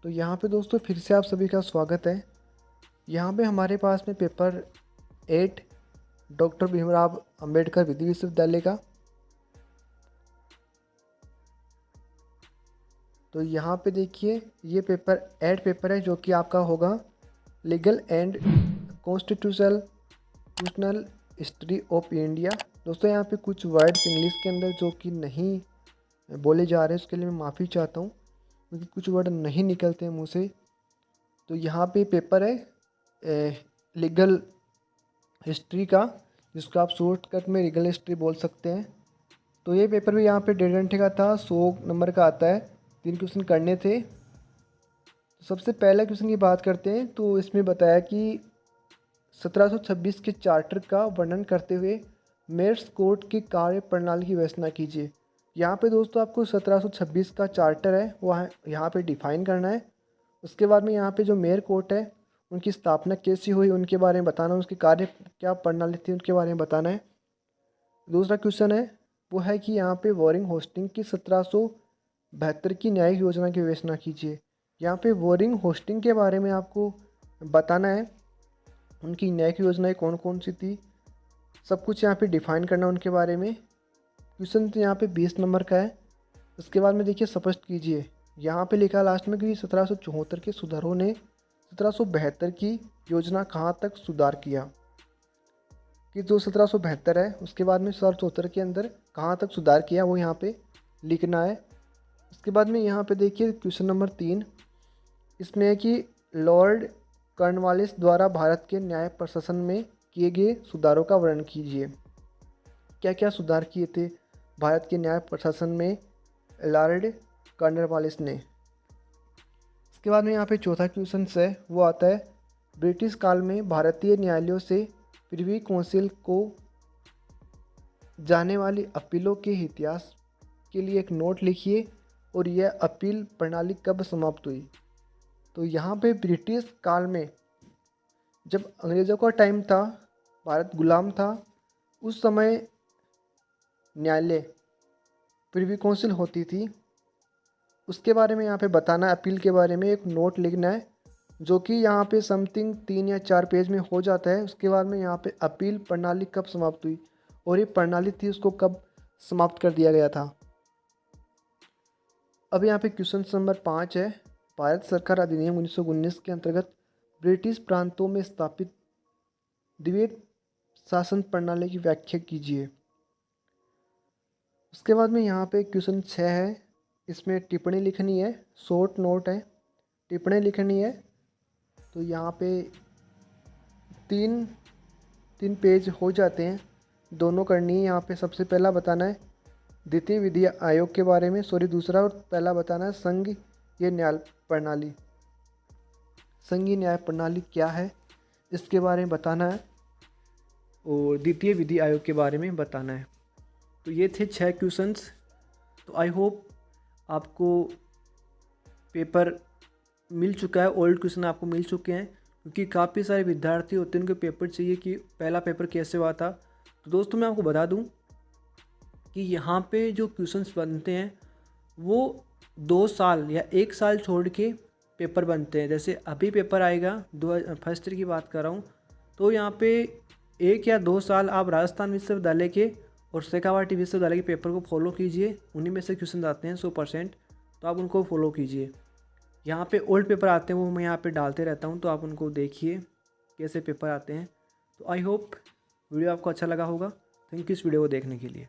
तो यहाँ पे दोस्तों फिर से आप सभी का स्वागत है। यहाँ पे हमारे पास में पेपर 8 डॉक्टर भीमराव अंबेडकर विधि विश्वविद्यालय का। तो यहाँ पे देखिए ये पेपर 8 पेपर है जो कि आपका होगा legal and constitutional history of India. दोस्तों यहाँ पे कुछ वर्ड्स इंग्लिश के अंदर जो कि नहीं बोले जा रहे हैं उसके लिए मैं माफ़ी चाहता हूँ, क्योंकि कुछ वर्ड नहीं निकलते हैं मुँह से। तो यहाँ पे पेपर है लीगल हिस्ट्री का, जिसको आप शॉर्टकट में लीगल हिस्ट्री बोल सकते हैं। तो ये पेपर भी यहाँ पे 1.5 घंटे का था, 100 नंबर का आता है, 3 क्वेश्चन करने थे। तो सबसे पहले क्वेश्चन की बात करते हैं। तो इसमें बताया कि 1726 के चार्टर का वर्णन करते हुए मेयर्स कोर्ट की कार्य प्रणाली की विवेचना कीजिए। यहाँ पे दोस्तों आपको 1726 का चार्टर है वो यहाँ पे डिफाइन करना है। उसके बाद में यहाँ पे जो मेयर कोर्ट है उनकी स्थापना कैसी हुई उनके बारे में बताना, उसकी कार्य क्या प्रणाली थी उनके बारे में बताना है। दूसरा क्वेश्चन है वो है कि यहाँ पे वॉरिंग होस्टिंग की 1772 की न्यायिक योजना की विवेचना कीजिए। यहाँ पे वॉरिंग होस्टिंग के बारे में आपको बताना है, उनकी न्यायिक योजनाएं कौन कौन सी थी, सब कुछ यहाँ पे डिफाइन करना उनके बारे में। क्वेश्चन तो यहाँ पे 20 नंबर का है। उसके बाद में देखिए स्पष्ट कीजिए। यहाँ पे लिखा लास्ट में कि 1774 के सुधारों ने 1772 की योजना कहाँ तक सुधार किया, कि जो 1772 है उसके बाद में 1774 के अंदर कहाँ तक सुधार किया वो यहाँ पे लिखना है। उसके बाद में यहाँ पे देखिए क्वेश्चन नंबर 3, इसमें है कि लॉर्ड कॉर्नवालिस द्वारा भारत के न्याय प्रशासन में किए गए सुधारों का वर्णन कीजिए। क्या क्या सुधार किए थे भारत के न्याय प्रशासन में लॉर्ड कॉर्नवालिस ने। इसके बाद में यहाँ पे चौथा क्वेश्चन है वो आता है ब्रिटिश काल में भारतीय न्यायालयों से प्रिवी काउंसिल को जाने वाली अपीलों के इतिहास के लिए एक नोट लिखिए और यह अपील प्रणाली कब समाप्त हुई। तो यहाँ पे ब्रिटिश काल में जब अंग्रेज़ों का टाइम था, भारत गुलाम था, उस समय न्यायालय प्रिवी काउंसिल होती थी, उसके बारे में यहाँ पे बताना है। अपील के बारे में एक नोट लिखना है जो कि यहाँ पे समथिंग 3 या 4 पेज में हो जाता है। उसके बाद में यहाँ पे अपील प्रणाली कब समाप्त हुई और ये प्रणाली थी उसको कब समाप्त कर दिया गया था। अब यहाँ पे क्वेश्चन नंबर 5 है भारत सरकार अधिनियम 1919 के अंतर्गत ब्रिटिश प्रांतों में स्थापित द्विवेद शासन प्रणाली की व्याख्या कीजिए। उसके बाद में यहाँ पे क्वेश्चन 6 है, इसमें टिप्पणी लिखनी है, शॉर्ट नोट है, टिप्पणी लिखनी है। तो यहाँ पे 3 पेज हो जाते हैं, दोनों करनी है। यहाँ पे सबसे पहला बताना है द्वितीय विधि आयोग के बारे में, दूसरा और पहला बताना है संघीय न्याय प्रणाली। संघीय न्याय प्रणाली क्या है इसके बारे में बताना है और द्वितीय विधि आयोग के बारे में बताना है। तो ये थे 6 क्वेश्चंस। तो आई होप आपको पेपर मिल चुका है, ओल्ड क्वेश्चन आपको मिल चुके हैं, क्योंकि काफ़ी सारे विद्यार्थी होते हैं उनको पेपर चाहिए कि पहला पेपर कैसे हुआ था। तो दोस्तों मैं आपको बता दूं कि यहाँ पे जो क्वेश्चंस बनते हैं वो 2 साल या 1 साल छोड़ के पेपर बनते हैं। जैसे अभी पेपर आएगा फर्स्ट ईयर की बात कर रहा हूँ, तो यहाँ पे 1 या 2 साल आप राजस्थान विश्वविद्यालय के और शेखावाटी विश्वविद्यालय के पेपर को फॉलो कीजिए, उन्हीं में से क्वेश्चन आते हैं 100%, तो आप उनको फॉलो कीजिए। यहाँ पे ओल्ड पेपर आते हैं वो मैं यहाँ पे डालते रहता हूँ, तो आप उनको देखिए कैसे पेपर आते हैं। तो आई होप वीडियो आपको अच्छा लगा होगा। थैंक यू इस वीडियो को देखने के लिए।